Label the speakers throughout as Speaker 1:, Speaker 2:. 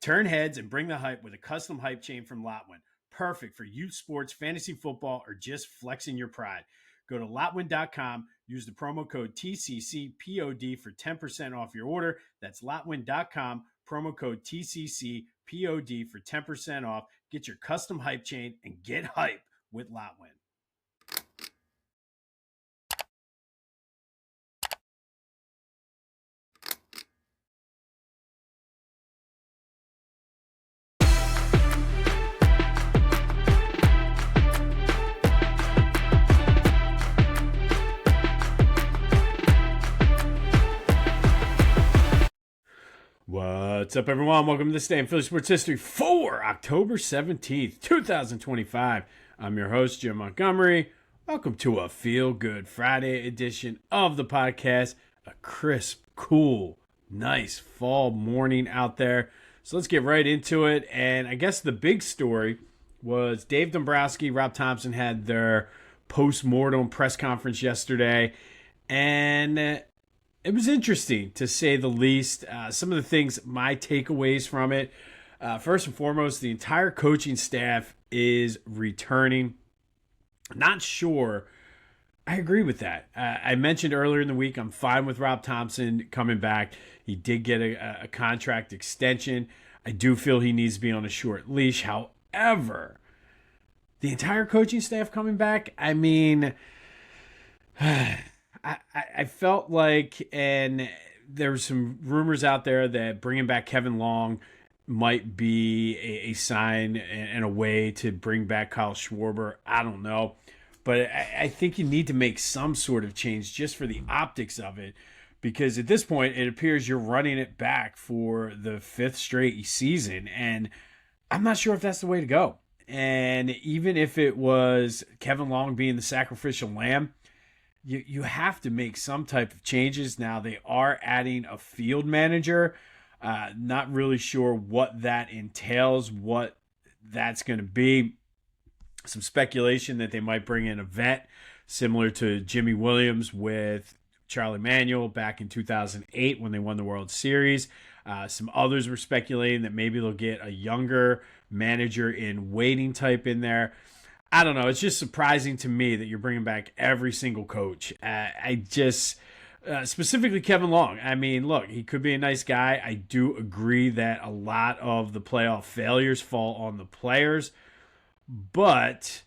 Speaker 1: Turn heads and bring the hype with a custom hype chain from Lotwin. Perfect for youth sports, fantasy football, or just flexing your pride. Go to Lotwin.com, use the promo code TCCPOD for 10% off your order. That's Lotwin.com, promo code TCCPOD for 10% off. Get your custom hype chain and get hype with Lotwin. What's up, everyone? Welcome to this day in Philly Sports History for October 17th, 2025. I'm your host, Jim Montgomery. Welcome to a feel-good Friday edition of the podcast. A crisp, cool, nice fall morning out there. So let's get right into it. And I guess the big story was Dave Dombrowski, Rob Thomson had their Post-Mortem press conference yesterday. And it was interesting, to say the least. Some of the things, my takeaways from it. First and foremost, the entire coaching staff is returning. Not sure I agree with that. I mentioned earlier in the week, I'm fine with Rob Thomson coming back. He did get a contract extension. I do feel he needs to be on a short leash. However, the entire coaching staff coming back, I mean, I felt like, and there were some rumors out there that bringing back Kevin Long might be a sign and a way to bring back Kyle Schwarber. I don't know. But I think you need to make some sort of change just for the optics of it, because at this point, it appears you're running it back for the fifth straight season, and I'm not sure if that's the way to go. And even if it was Kevin Long being the sacrificial lamb, you have to make some type of changes. Now, they are adding a field manager. Not really sure what that entails, what that's going to be. Some speculation that they might bring in a vet similar to Jimmy Williams with Charlie Manuel back in 2008 when they won the World Series. Some others were speculating that maybe they'll get a younger manager in waiting type in there. I don't know. It's just surprising to me that you're bringing back every single coach. I just, specifically Kevin Long. I mean, look, he could be a nice guy. I do agree that a lot of the playoff failures fall on the players. But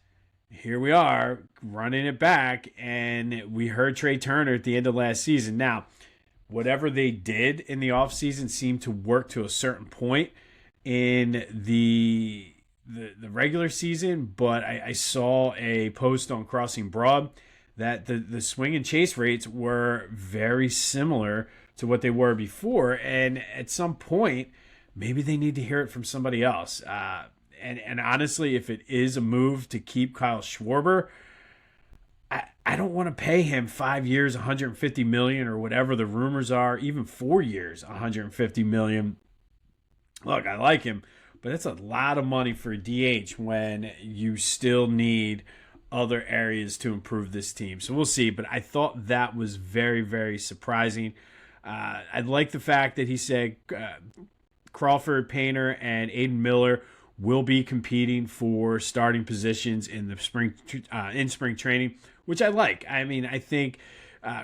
Speaker 1: here we are running it back, and we heard Trey Turner at the end of last season. Now, whatever they did in the offseason seemed to work to a certain point in the regular season, but I saw a post on Crossing Broad that the swing and chase rates were very similar to what they were before, and at some point, maybe they need to hear it from somebody else. And honestly, if it is a move to keep Kyle Schwarber, I don't want to pay him 5 years, $150 million, or whatever the rumors are, even 4 years, $150 million. Look, I like him, but that's a lot of money for a DH when you still need other areas to improve this team. So we'll see. But I thought that was very, very surprising. I like the fact that he said Crawford, Painter, and Aiden Miller will be competing for starting positions in the spring training, which I like. I mean, I think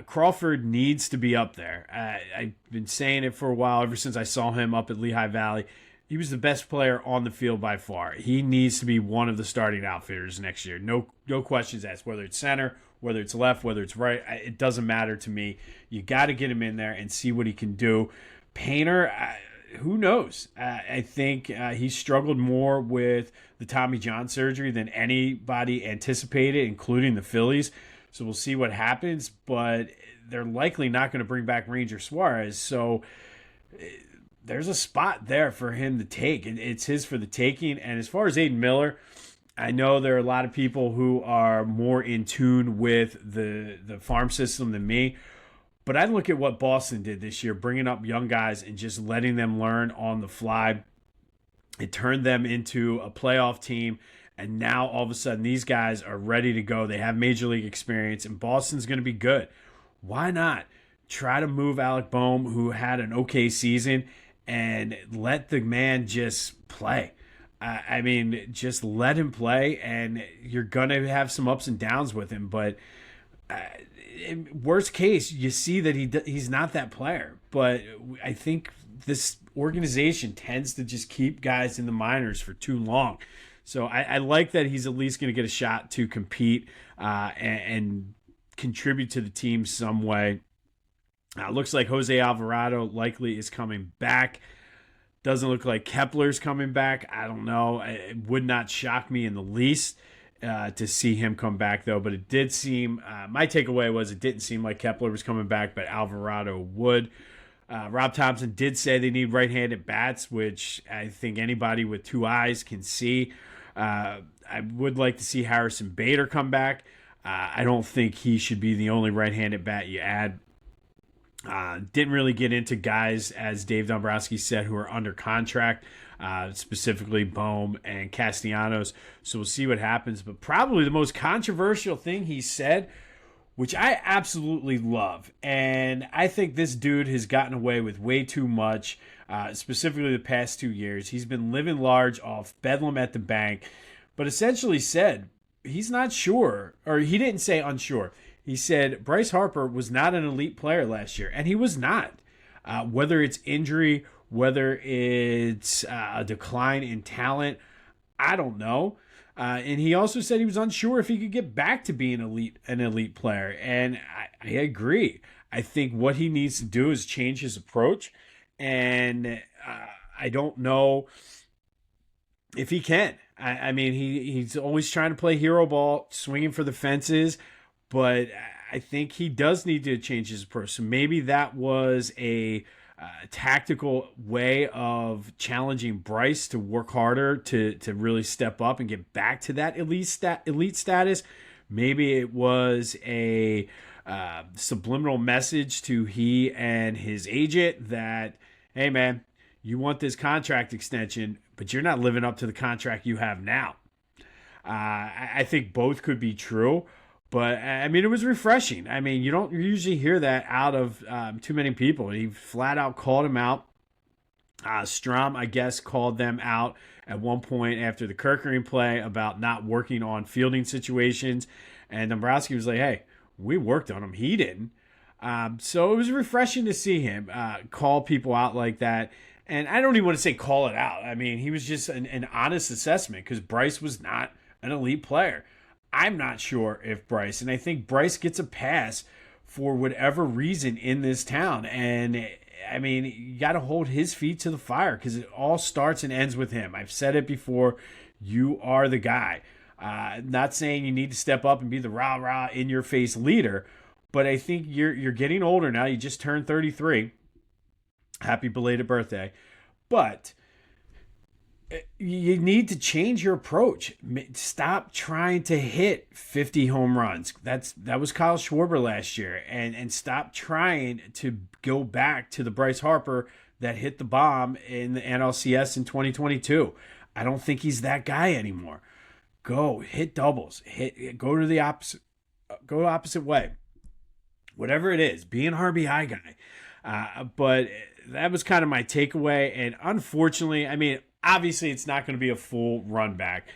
Speaker 1: Crawford needs to be up there. I've been saying it for a while, ever since I saw him up at Lehigh Valley. He was the best player on the field by far. He needs to be one of the starting outfielders next year. No questions asked, whether it's center, whether it's left, whether it's right. It doesn't matter to me. You got to get him in there and see what he can do. Painter, who knows? I think he struggled more with the Tommy John surgery than anybody anticipated, including the Phillies. So we'll see what happens, but they're likely not going to bring back Ranger Suarez. So there's a spot there for him to take. It's his for the taking. And as far as Aiden Miller, I know there are a lot of people who are more in tune with the farm system than me. But I look at what Boston did this year, bringing up young guys and just letting them learn on the fly. It turned them into a playoff team. And now all of a sudden these guys are ready to go. They have major league experience, and Boston's going to be good. Why not try to move Alec Boehm, who had an okay season, and let the man just play. I mean, just let him play, and you're going to have some ups and downs with him. But in worst case, you see that he's not that player. But I think this organization tends to just keep guys in the minors for too long. So I like that he's at least going to get a shot to compete and contribute to the team some way. Looks like Jose Alvarado likely is coming back. Doesn't look like Kepler's coming back. I don't know. It would not shock me in the least to see him come back, though. But it did seem, my takeaway was it didn't seem like Kepler was coming back, but Alvarado would. Rob Thomson did say they need right-handed bats, which I think anybody with two eyes can see. I would like to see Harrison Bader come back. I don't think he should be the only right-handed bat you add. Didn't really get into guys, as Dave Dombrowski said, who are under contract, specifically Bohm and Castellanos. So we'll see what happens. But probably the most controversial thing he said, which I absolutely love, and I think this dude has gotten away with way too much, specifically the past 2 years. He's been living large off Bedlam at the bank, but essentially said he's not sure, or he didn't say unsure. He said Bryce Harper was not an elite player last year, and he was not. Whether it's injury, whether it's a decline in talent, I don't know. And he also said he was unsure if he could get back to being an elite player. And I agree. I think what he needs to do is change his approach. And I don't know if he can. I mean, he's always trying to play hero ball, swinging for the fences. But I think he does need to change his approach. So maybe that was a tactical way of challenging Bryce to work harder, to really step up and get back to that elite status. Maybe it was a subliminal message to he and his agent that, hey, man, you want this contract extension, but you're not living up to the contract you have now. I think both could be true. But, I mean, it was refreshing. I mean, you don't usually hear that out of too many people. He flat out called him out. Strom, I guess, called them out at one point after the Kerkering play about not working on fielding situations. And Dombrowski was like, hey, we worked on him. He didn't. So it was refreshing to see him call people out like that. And I don't even want to say call it out. I mean, he was just an honest assessment because Bryce was not an elite player. I'm not sure if Bryce, and I think Bryce gets a pass for whatever reason in this town. And I mean, you got to hold his feet to the fire because it all starts and ends with him. I've said it before. You are the guy. Not saying you need to step up and be the rah-rah in-your-face leader, but I think you're getting older now. You just turned 33. Happy belated birthday. But you need to change your approach. Stop trying to hit 50 home runs. That was Kyle Schwarber last year. And stop trying to go back to the Bryce Harper that hit the bomb in the NLCS in 2022. I don't think he's that guy anymore. Go hit doubles. Go to the opposite. Go opposite way. Whatever it is, be an RBI guy. But that was kind of my takeaway. And unfortunately, I mean, obviously, it's not going to be a full run back,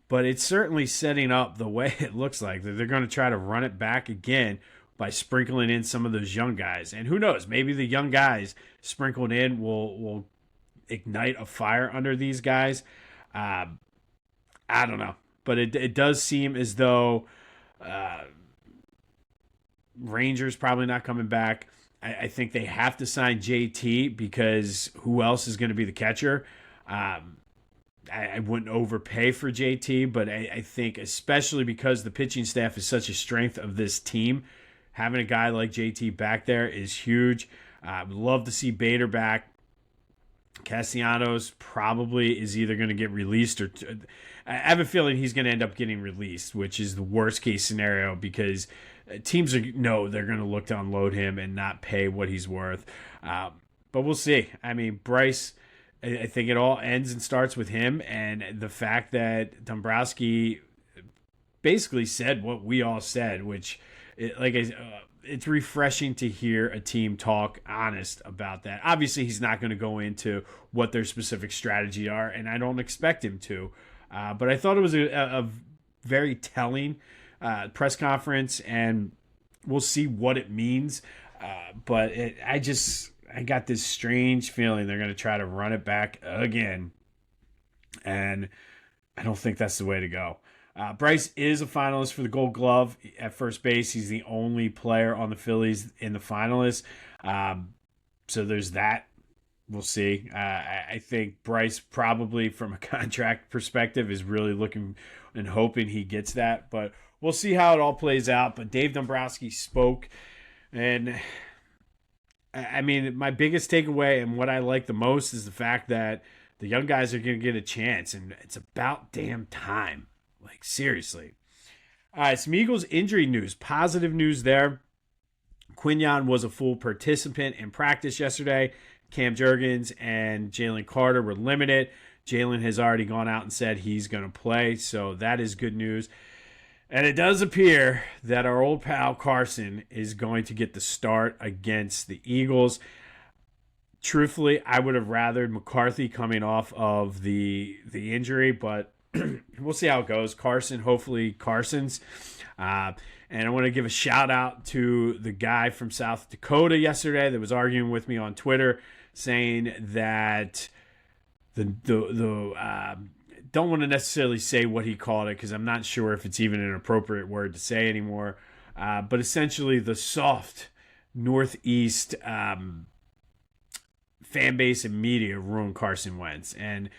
Speaker 1: but it's certainly setting up the way it looks like that they're going to try to run it back again by sprinkling in some of those young guys. And who knows, maybe the young guys sprinkled in will ignite a fire under these guys. I don't know, but it does seem as though Rangers probably not coming back. I think they have to sign JT because who else is going to be the catcher? I wouldn't overpay for JT, but I think especially because the pitching staff is such a strength of this team, having a guy like JT back there is huge. I would love to see Bader back. Castellanos probably is either going to get released or I have a feeling he's going to end up getting released, which is the worst case scenario because teams know they're going to look to unload him and not pay what he's worth. But we'll see. I mean, Bryce, I think it all ends and starts with him and the fact that Dombrowski basically said what we all said, which, it's refreshing to hear a team talk honest about that. Obviously, he's not going to go into what their specific strategy are, and I don't expect him to. But I thought it was a very telling press conference, and we'll see what it means. But I got this strange feeling they're going to try to run it back again, and I don't think that's the way to go. Bryce is a finalist for the Gold Glove at first base. He's the only player on the Phillies in the finalists. So there's that. We'll see. I think Bryce probably from a contract perspective is really looking and hoping he gets that. But we'll see how it all plays out. But Dave Dombrowski spoke. And, I mean, my biggest takeaway and what I like the most is the fact that the young guys are going to get a chance. And it's about damn time. Like, seriously. All right, some Eagles injury news. Positive news there. Quinyon was a full participant in practice yesterday. Cam Jurgens and Jalen Carter were limited. Jalen has already gone out and said he's going to play, so that is good news. And it does appear that our old pal Carson is going to get the start against the Eagles. Truthfully, I would have rathered McCarthy coming off of the injury, but we'll see how it goes. Carson, hopefully Carson's. And I want to give a shout out to the guy from South Dakota yesterday that was arguing with me on Twitter, saying that don't want to necessarily say what he called it because I'm not sure if it's even an appropriate word to say anymore. But essentially, the soft Northeast fan base and media ruined Carson Wentz. And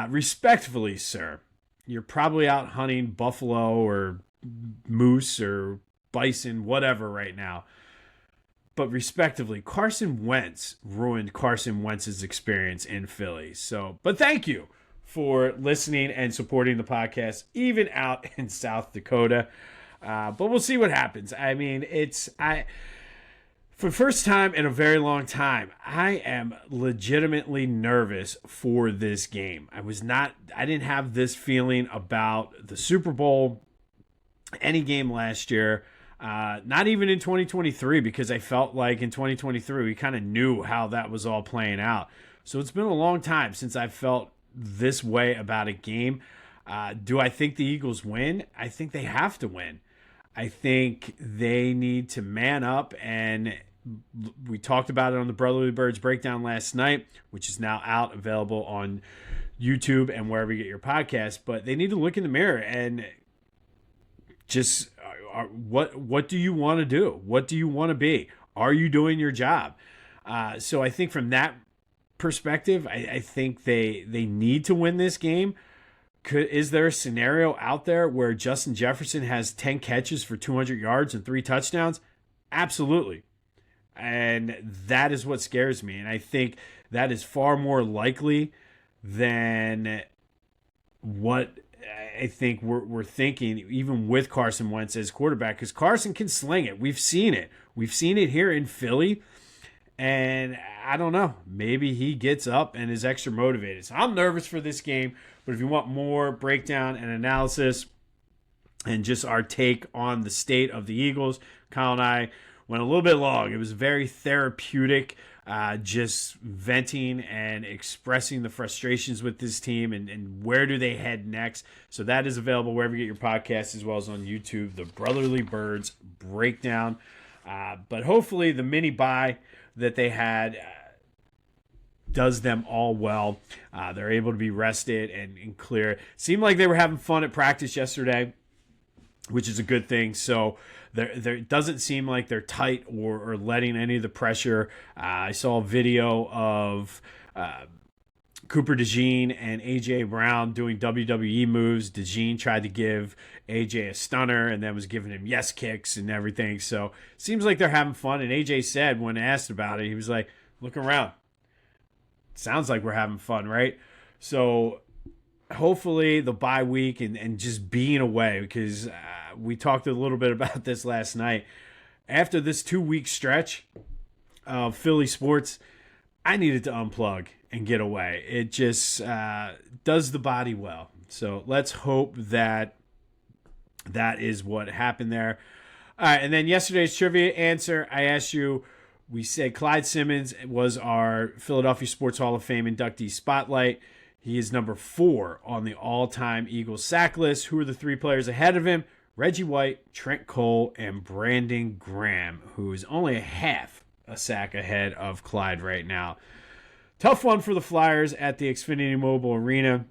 Speaker 1: respectfully, sir, you're probably out hunting buffalo or moose or bison, whatever right now. But respectively, Carson Wentz ruined Carson Wentz's experience in Philly. So, but thank you for listening and supporting the podcast, even out in South Dakota. But we'll see what happens. I mean, for the first time in a very long time, I am legitimately nervous for this game. I didn't have this feeling about the Super Bowl, any game last year, not even in 2023, because I felt like in 2023, we kind of knew how that was all playing out. So it's been a long time since I felt this way about a game. Do I think the Eagles win? I think they have to win. I think they need to man up, and we talked about it on the Brotherly Birds breakdown last night, which is now out, available on YouTube and wherever you get your podcasts. But they need to look in the mirror and just what do you want to do? What do you want to be? Are you doing your job? So I think from that perspective, I think they need to win this game. Is there a scenario out there where Justin Jefferson has 10 catches for 200 yards and 3 touchdowns? Absolutely. And that is what scares me. And I think that is far more likely than what I think we're thinking, even with Carson Wentz as quarterback, because Carson can sling it. We've seen it. We've seen it here in Philly. And I don't know. Maybe he gets up and is extra motivated. So I'm nervous for this game. But if you want more breakdown and analysis and just our take on the state of the Eagles, Kyle and I went a little bit long. It was very therapeutic, just venting and expressing the frustrations with this team and where do they head next. So that is available wherever you get your podcasts, as well as on YouTube, the Brotherly Birds breakdown. But hopefully the mini bye that they had does them all well. They're able to be rested and clear. Seemed like they were having fun at practice yesterday, which is a good thing. So there doesn't seem like they're tight or letting any of the pressure. I saw a video of Cooper DeJean and A.J. Brown doing WWE moves. DeJean tried to give A.J. a stunner and then was giving him yes kicks and everything. So seems like they're having fun. And A.J. said when asked about it, he was like, look around. Sounds like we're having fun, right? So hopefully the bye week and just being away, because we talked a little bit about this last night. After this 2-week stretch of Philly sports, I needed to unplug and get away. It just does the body well. So let's hope that is what happened there. All right, and then yesterday's trivia answer, I asked you, we said Clyde Simmons was our Philadelphia Sports Hall of Fame inductee spotlight. He is number 4 on the all-time Eagles sack list. Who are the 3 players ahead of him? Reggie White, Trent Cole, and Brandon Graham, who is only a half a sack ahead of Clyde right now. Tough one for the Flyers at the Xfinity Mobile Arena.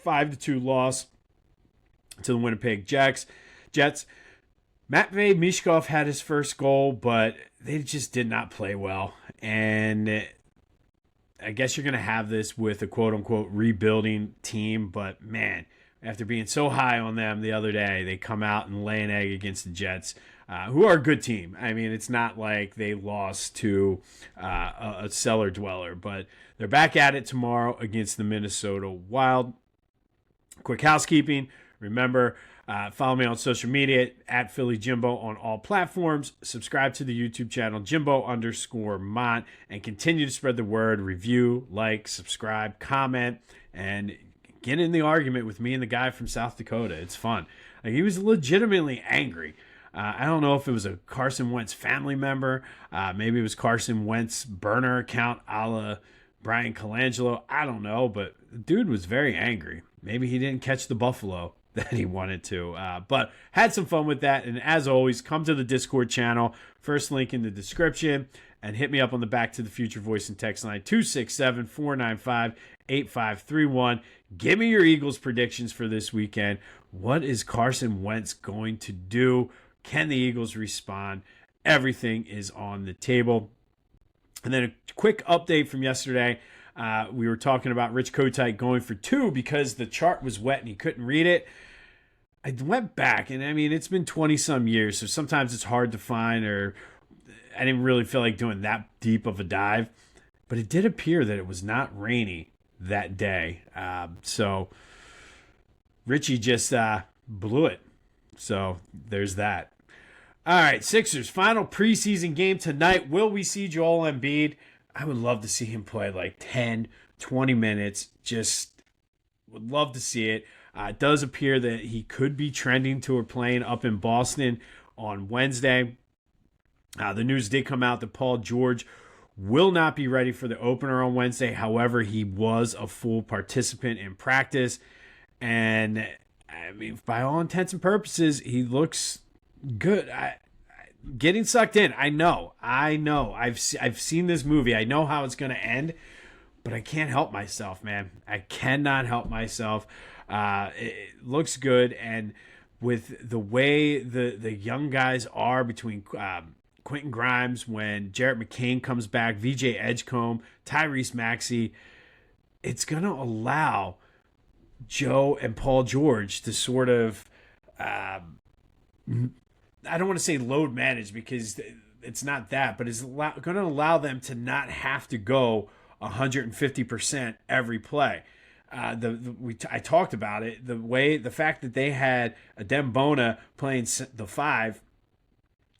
Speaker 1: 5-2 loss to the Winnipeg Jets. Matvei Mishkov had his first goal, but they just did not play well. And I guess you're going to have this with a quote-unquote rebuilding team, but man, after being so high on them the other day, they come out and lay an egg against the Jets, who are a good team. I mean, it's not like they lost to a cellar dweller, but they're back at it tomorrow against the Minnesota Wild. Quick housekeeping. Remember, follow me on social media at Philly Jimbo on all platforms. Subscribe to the YouTube channel Jimbo_Mont and continue to spread the word. Review, like, subscribe, comment, and get in the argument with me and the guy from South Dakota. It's fun. Like, he was legitimately angry. I don't know if it was a Carson Wentz family member. Maybe it was Carson Wentz burner account a la Brian Colangelo. I don't know, but the dude was very angry. Maybe he didn't catch the buffalo that he wanted to. But had some fun with that. And as always, come to the Discord channel. First link in the description. And hit me up on the Back to the Future voice and text line 267-495-8531. Give me your Eagles predictions for this weekend. What is Carson Wentz going to do? Can the Eagles respond? Everything is on the table. And then a quick update from yesterday. We were talking about Rich Kotite going for 2 because the chart was wet and he couldn't read it. I went back, and I mean, it's been 20-some years, so sometimes it's hard to find, or I didn't really feel like doing that deep of a dive. But it did appear that it was not rainy that day. So Richie just blew it. So there's that. All right, Sixers, final preseason game tonight. Will we see Joel Embiid? I would love to see him play like 10, 20 minutes. Just would love to see it. It does appear that he could be trending toward playing up in Boston on Wednesday. The news did come out that Paul George will not be ready for the opener on Wednesday. However, he was a full participant in practice. And, I mean, by all intents and purposes, he looks good. Getting sucked in. I know. I've seen this movie. I know how it's going to end, but I can't help myself, man. I cannot help myself. It looks good, and with the way the young guys are between Quentin Grimes, when Jarrett McCain comes back, VJ Edgecombe, Tyrese Maxey, it's going to allow Joe and Paul George to sort of I don't want to say load manage because it's not that, but it's going to allow them to not have to go 150% every play. I talked about it, the fact that they had Adem Bona playing the 5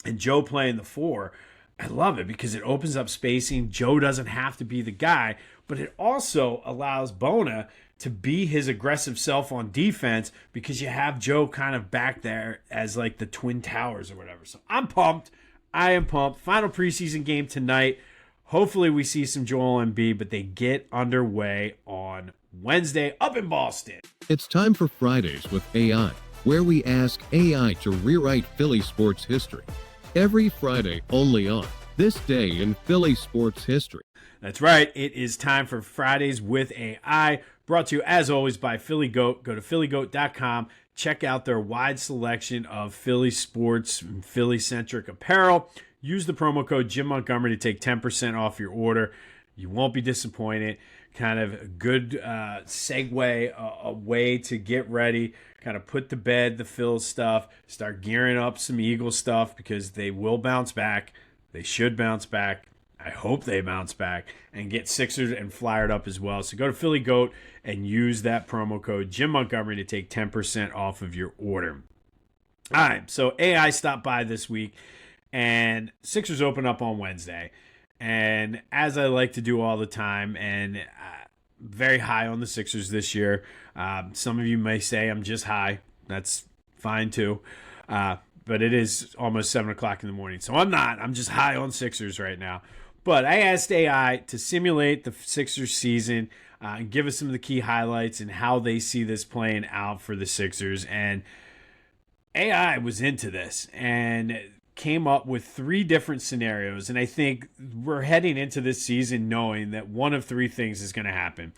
Speaker 1: and Joe playing the 4. I love it because it opens up spacing. Joe doesn't have to be the guy, but it also allows Bona to be his aggressive self on defense because you have Joe kind of back there as like the Twin Towers or whatever. So I'm pumped. I am pumped. Final preseason game tonight. Hopefully we see some Joel Embiid, but they get underway on Wednesday up in Boston.
Speaker 2: It's time for Fridays with AI, where we ask AI to rewrite Philly sports history. Every Friday only on This Day in Philly Sports History.
Speaker 1: That's right. It is time for Fridays with AI, brought to you as always by Philly Goat. Go to phillygoat.com. Check out their wide selection of Philly sports and Philly-centric apparel. Use the promo code Jim Montgomery to take 10% off your order. You won't be disappointed. Kind of a good segue, a way to get ready, kind of put to bed the Phil stuff, start gearing up some Eagle stuff because they will bounce back. They should bounce back. I hope they bounce back and get Sixers and Flyered up as well. So go to Philly Goat and use that promo code Jim Montgomery to take 10% off of your order. All right, so AI stopped by this week, and Sixers open up on Wednesday. And as I like to do all the time, and very high on the Sixers this year. Some of you may say I'm just high. That's fine too. But but it is almost 7 o'clock in the morning. So I'm just high on Sixers right now. But I asked AI to simulate the Sixers season and give us some of the key highlights and how they see this playing out for the Sixers. And AI was into this and came up with 3 different scenarios. And I think we're heading into this season knowing that one of 3 things is going to happen.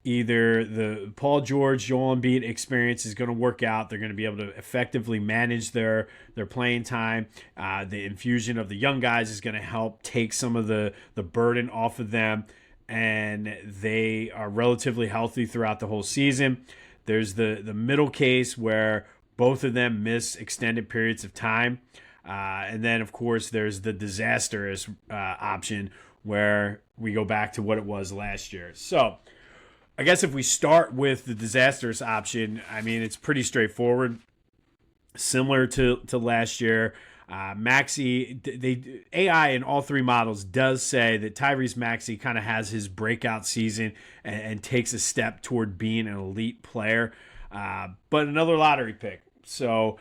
Speaker 1: Either the Paul George, Joel Embiid experience is going to work out. They're going to be able to effectively manage their playing time. The infusion of the young guys is going to help take some of the burden off of them. And they are relatively healthy throughout the whole season. There's the middle case where both of them miss extended periods of time. And then, of course, there's the disastrous option where we go back to what it was last year. So I guess if we start with the disastrous option, I mean, it's pretty straightforward. Similar to last year, Maxey, AI in all 3 models does say that Tyrese Maxey kind of has his breakout season and takes a step toward being an elite player, but another lottery pick. So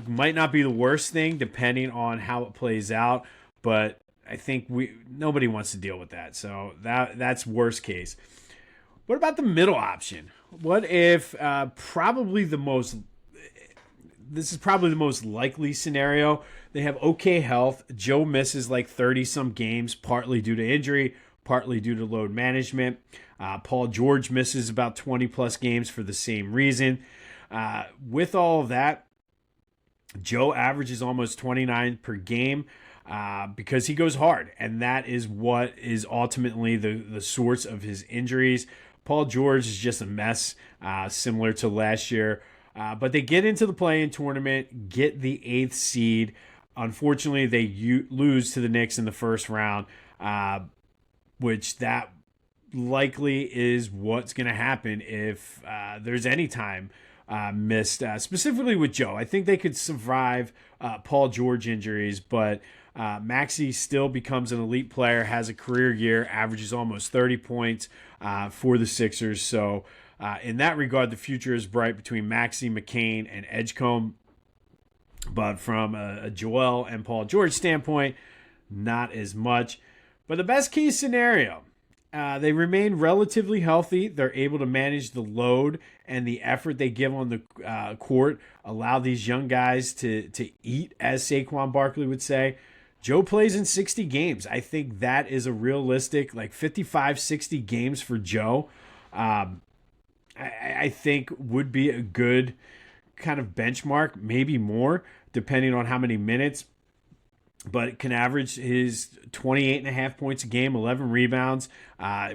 Speaker 1: might not be the worst thing depending on how it plays out, but I think nobody wants to deal with that. So that's worst case. What about the middle option? What if this is probably the most likely scenario. They have okay health. Joe misses like 30-some games, partly due to injury, partly due to load management. Paul George misses about 20-plus games for the same reason. With all of that, Joe averages almost 29 per game because he goes hard, and that is what is ultimately the source of his injuries. Paul George is just a mess, similar to last year. But they get into the play-in tournament, get the 8th seed. Unfortunately, they lose to the Knicks in the first round, which that likely is what's going to happen if there's any time missed, specifically with Joe. I think they could survive Paul George injuries, but Maxey still becomes an elite player, has a career year, averages almost 30 points for the Sixers. So in that regard, the future is bright between Maxey, McCain, and Edgecombe. But from a Joel and Paul George standpoint, not as much. But the best case scenario, they remain relatively healthy. They're able to manage the load and the effort they give on the court, allow these young guys to eat, as Saquon Barkley would say. Joe plays in 60 games. I think that is a realistic, like 55, 60 games for Joe. I think would be a good kind of benchmark, maybe more, depending on how many minutes. But it can average his 28.5 points a game, 11 rebounds.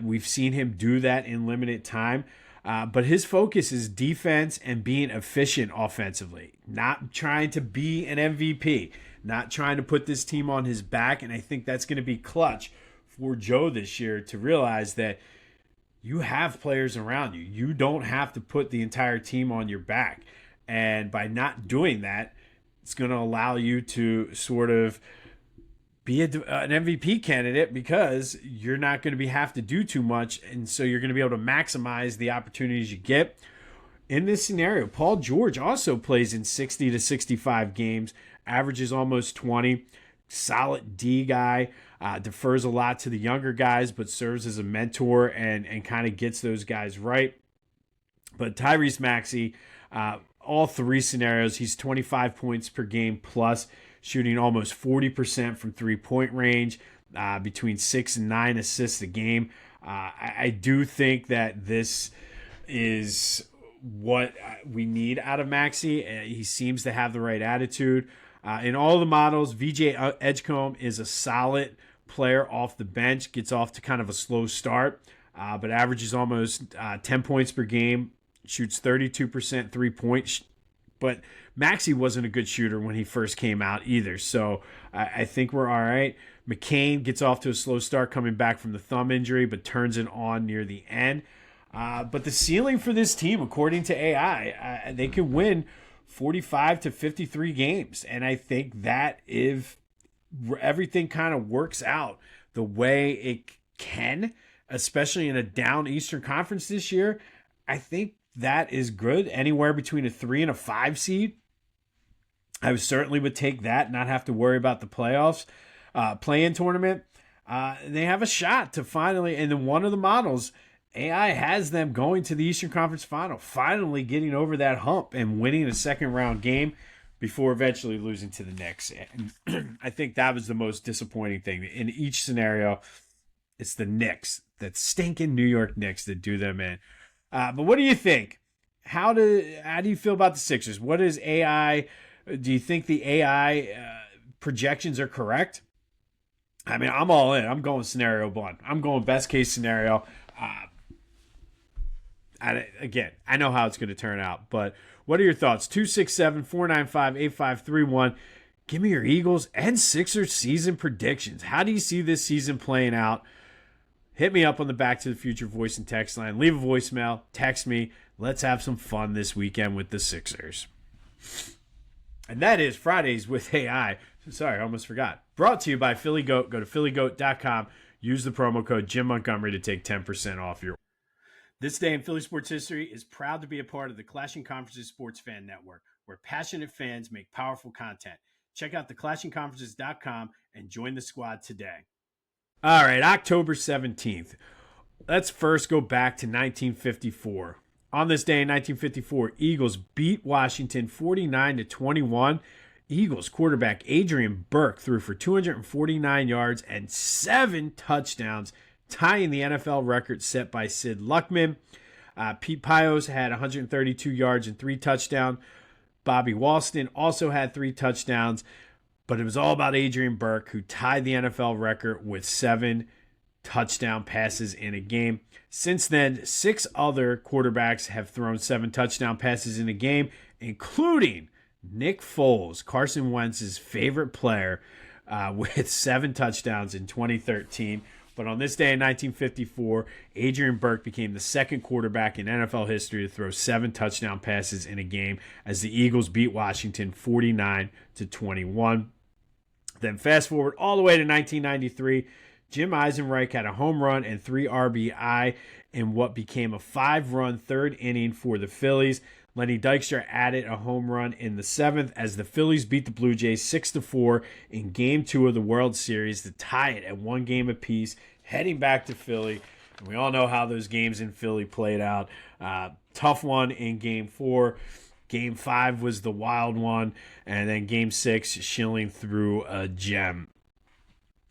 Speaker 1: We've seen him do that in limited time. But his focus is defense and being efficient offensively, not trying to be an MVP, not trying to put this team on his back. And I think that's going to be clutch for Joe this year to realize that you have players around you. You don't have to put the entire team on your back. And by not doing that, it's going to allow you to sort of be an MVP candidate because you're not going to have to do too much. And so you're going to be able to maximize the opportunities you get. In this scenario, Paul George also plays in 60 to 65 games, averages almost 20, solid D guy, defers a lot to the younger guys, but serves as a mentor and kind of gets those guys right. But Tyrese Maxey, all 3 scenarios, he's 25 points per game plus, shooting almost 40% from three-point range, between 6 and 9 assists a game. I do think that this is what we need out of Maxey. He seems to have the right attitude. In all the models, VJ Edgecombe is a solid player off the bench, gets off to kind of a slow start, but averages almost 10 points per game, shoots 32% three-point. But Maxey wasn't a good shooter when he first came out either, so I think we're all right. McCain gets off to a slow start coming back from the thumb injury, but turns it on near the end. But the ceiling for this team, according to AI, they could win 45 to 53 games. And I think that if everything kind of works out the way it can, especially in a down Eastern Conference this year, I think that is good. Anywhere between a 3 and a 5 seed. I certainly would take that, not have to worry about the playoffs, play-in tournament. They have a shot to finally, and then one of the models, AI has them going to the Eastern Conference Final, finally getting over that hump and winning a second-round game before eventually losing to the Knicks. And I think that was the most disappointing thing. In each scenario, it's the Knicks, that stinking New York Knicks that do them in. But what do you think? How do you feel about the Sixers? What is AI? Do you think the AI projections are correct? I mean, I'm all in. I'm going scenario one. I'm going best case scenario. I know how it's going to turn out, but what are your thoughts? 267-495-8531. Give me your Eagles and Sixers season predictions. How do you see this season playing out? Hit me up on the Back to the Future voice and text line. Leave a voicemail. Text me. Let's have some fun this weekend with the Sixers. And that is Fridays with AI. Sorry, I almost forgot. Brought to you by Philly Goat. Go to phillygoat.com. Use the promo code Jim Montgomery to take 10% off your. This day in Philly sports history is proud to be a part of the Clashing Conferences Sports Fan Network, where passionate fans make powerful content. Check out theclashingconferences.com and join the squad today. All right, October 17th. Let's first go back to 1954. On this day in 1954, Eagles beat Washington 49-21. Eagles quarterback Adrian Burke threw for 249 yards and 7 touchdowns, tying the NFL record set by Sid Luckman. Pete Pios had 132 yards and 3 touchdowns. Bobby Walston also had 3 touchdowns, but it was all about Adrian Burke, who tied the NFL record with 7 touchdown passes in a game. Since then, 6 other quarterbacks have thrown 7 touchdown passes in a game, including Nick Foles, Carson Wentz's favorite player, with 7 touchdowns in 2013. But on this day in 1954, Adrian Burke became the second quarterback in NFL history to throw 7 touchdown passes in a game as the Eagles beat Washington 49-21. Then fast forward all the way to 1993, Jim Eisenreich had a home run and 3 RBI in what became a 5-run third inning for the Phillies. Lenny Dykstra added a home run in the 7th as the Phillies beat the Blue Jays 6-4 in Game 2 of the World Series to tie it at 1 game apiece, heading back to Philly. And we all know how those games in Philly played out. Tough one in Game 4. Game 5 was the wild one. And then Game 6, Schilling threw a gem.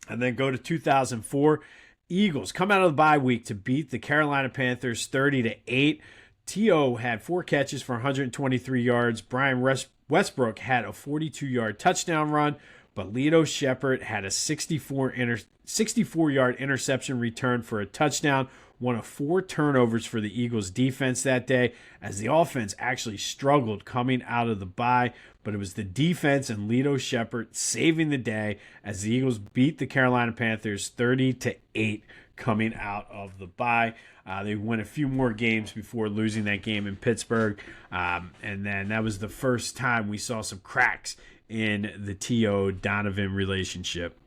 Speaker 1: And then go to 2004. Eagles come out of the bye week to beat the Carolina Panthers 30-8. T.O. had 4 catches for 123 yards. Brian Westbrook had a 42-yard touchdown run, but Lito Shepherd had a 64-yard interception return for a touchdown, one of 4 turnovers for the Eagles defense that day, as the offense actually struggled coming out of the bye, but it was the defense and Lito Shepherd saving the day as the Eagles beat the Carolina Panthers 30-8 coming out of the bye. They won a few more games before losing that game in Pittsburgh. And then that was the first time we saw some cracks in the T.O. Donovan relationship.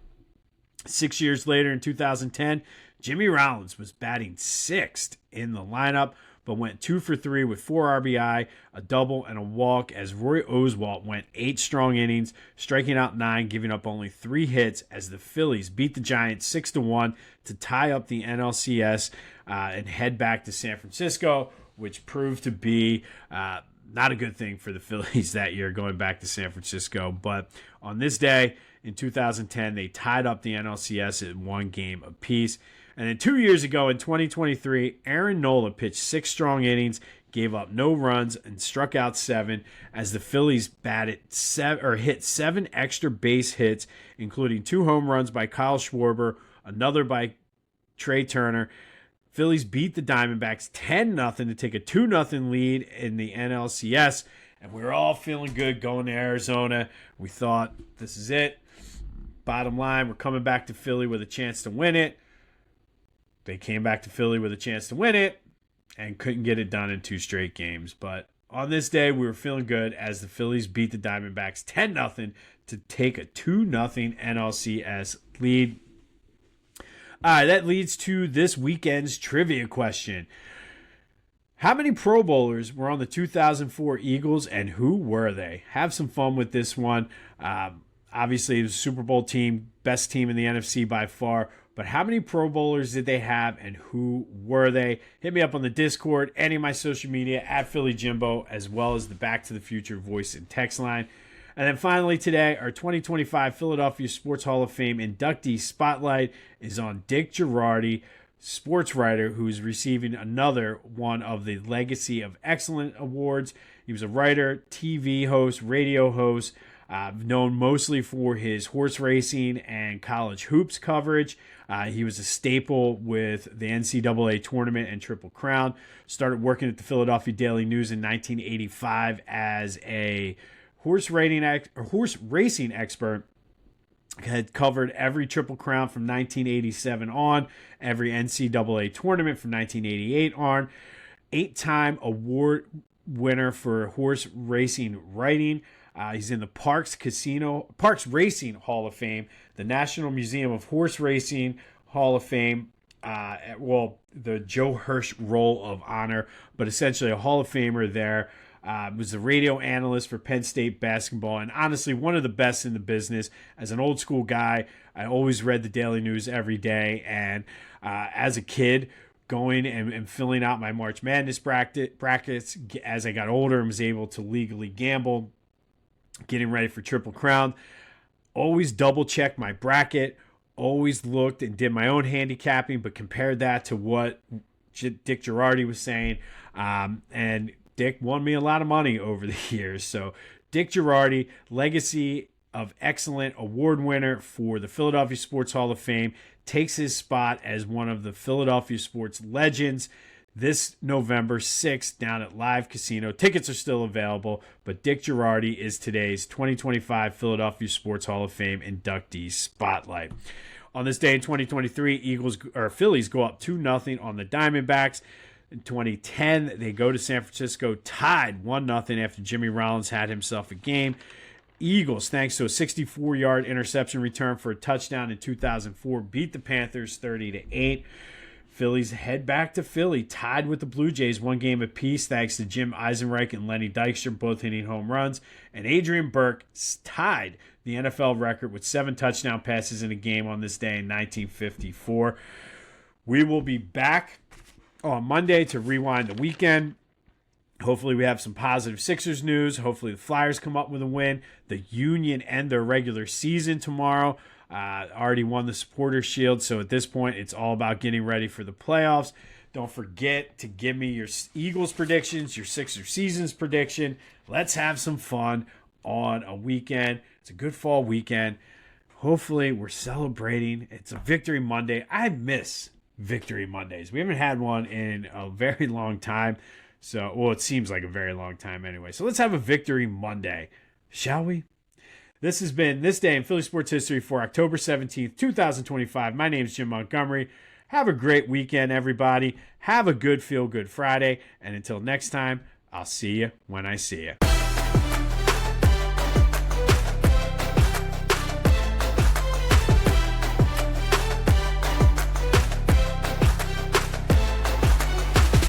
Speaker 1: 6 years later in 2010, Jimmy Rollins was batting 6th in the lineup, but went 2 for 3 with 4 RBI, a double, and a walk as Roy Oswalt went 8 strong innings, striking out 9, giving up only 3 hits as the Phillies beat the Giants 6-1 to tie up the NLCS and head back to San Francisco, which proved to be not a good thing for the Phillies that year, going back to San Francisco. But on this day in 2010, they tied up the NLCS in 1 game apiece. And then 2 years ago in 2023, Aaron Nola pitched 6 strong innings, gave up no runs, and struck out 7 as the Phillies hit 7 extra base hits, including 2 home runs by Kyle Schwarber, another by Trey Turner. Phillies beat the Diamondbacks 10-0 to take a 2-0 lead in the NLCS, and we were all feeling good going to Arizona. We thought, this is it. Bottom line, we're coming back to Philly with a chance to win it. They came back to Philly with a chance to win it and couldn't get it done in 2 straight games. But on this day, we were feeling good as the Phillies beat the Diamondbacks 10-0 to take a 2-0 NLCS lead. All right, that leads to this weekend's trivia question. How many Pro Bowlers were on the 2004 Eagles, and who were they? Have some fun with this one. Obviously, it was a Super Bowl team, best team in the NFC by far. But how many Pro Bowlers did they have, and who were they? Hit me up on the Discord, any of my social media, at Philly Jimbo, as well as the Back to the Future voice and text line. And then finally today, our 2025 Philadelphia Sports Hall of Fame inductee spotlight is on Dick Girardi, sports writer who's receiving another one of the Legacy of Excellence awards. He was a writer, TV host, radio host, known mostly for his horse racing and college hoops coverage. He was a staple with the NCAA tournament and Triple Crown. Started working at the Philadelphia Daily News in 1985 as a horse racing expert. Had covered every Triple Crown from 1987 on, every NCAA tournament from 1988 on. 8-time award winner for horse racing writing. He's in the Parks Racing Hall of Fame, the National Museum of Horse Racing Hall of Fame, the Joe Hirsch Roll of Honor, but essentially a Hall of Famer there. Was a radio analyst for Penn State basketball, and honestly, one of the best in the business. As an old school guy, I always read the Daily News every day, and as a kid, going and filling out my March Madness brackets as I got older and was able to legally gamble, getting ready for Triple Crown. Always double checked my bracket, always looked and did my own handicapping, but compared that to what Dick Girardi was saying, and Dick won me a lot of money over the years. So Dick Girardi, Legacy of Excellent award winner for the Philadelphia Sports Hall of Fame, takes his spot as one of the Philadelphia sports legends this November 6th down at Live Casino. Tickets are still available, but Dick Girardi is today's 2025 Philadelphia Sports Hall of Fame inductee spotlight. On this day in 2023, Phillies go up 2-0 on the Diamondbacks. In 2010, they go to San Francisco, tied 1-0 after Jimmy Rollins had himself a game. Eagles, thanks to a 64-yard interception return for a touchdown in 2004, beat the Panthers 30-8. Phillies head back to Philly, tied with the Blue Jays, one game apiece, thanks to Jim Eisenreich and Lenny Dykstra both hitting home runs. And Adrian Burke tied the NFL record with 7 touchdown passes in a game on this day in 1954. We will be back on Monday to rewind the weekend. Hopefully we have some positive Sixers news. Hopefully the Flyers come up with a win. The Union end their regular season tomorrow. Already won the Supporters Shield, so at this point it's all about getting ready for the playoffs. Don't forget to give me your Eagles predictions, your Sixers seasons prediction. Let's have some fun on a weekend. It's a good fall weekend. Hopefully we're celebrating. It's a Victory Monday. I miss Victory Mondays. We haven't had one in a very long time. So, well, it seems like a very long time anyway. So let's have a Victory Monday, shall we? This has been This Day in Philly Sports History for October 17th, 2025. My name is Jim Montgomery. Have a great weekend, everybody. Have a good Feel Good Friday. And until next time, I'll see you when I see you.